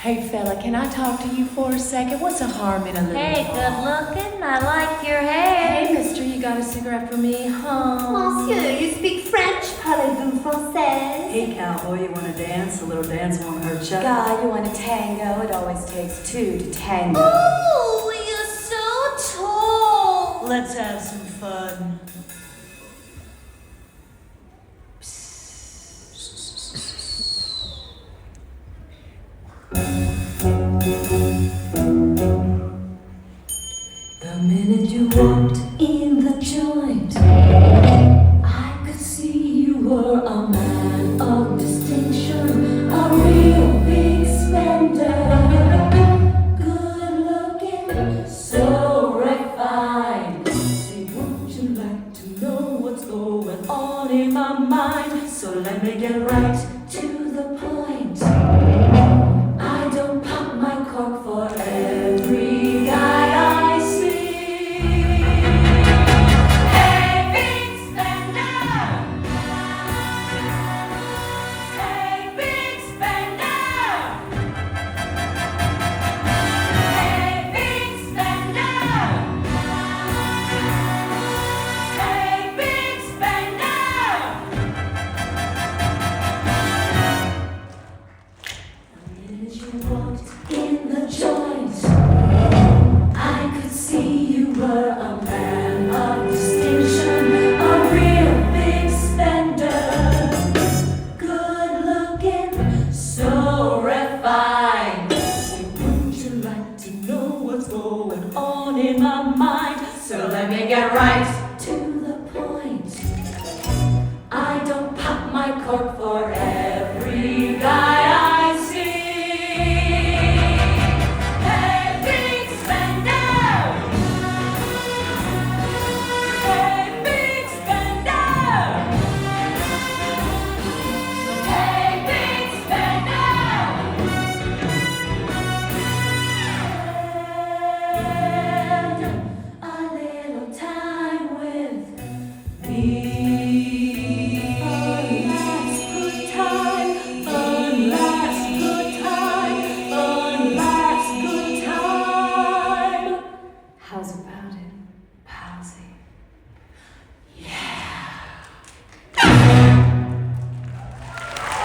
Hey fella, can I talk to you for a second? What's the harm in a little Hey, talk? good looking. I like your hair. Hey mister, you got a cigarette for me? Monsieur, you speak French? Parlez-vous français? Hey cowboy, you want to dance? A little dance won't hurt you. Guy, you want a tango? It always takes two to tango. Oh, you're so tall. Let's have some fun. The minute you walked in the joint, I could see you were a man of distinction, a real big spender. Good looking, so refined. Say, would you like to know what's going on in my mind? So let me get right to the point. I don't pop my cork for every guy I see. Hey, big spender! Hey, big spender! Hey, big spender! Hey, big spender! The minute you walked in the joint, I could see you were a man of distinction, a real big spender. Good looking, so refined. Say, would you like to know what's going on in my mind? So let me get right to the point. I don't pop my cork for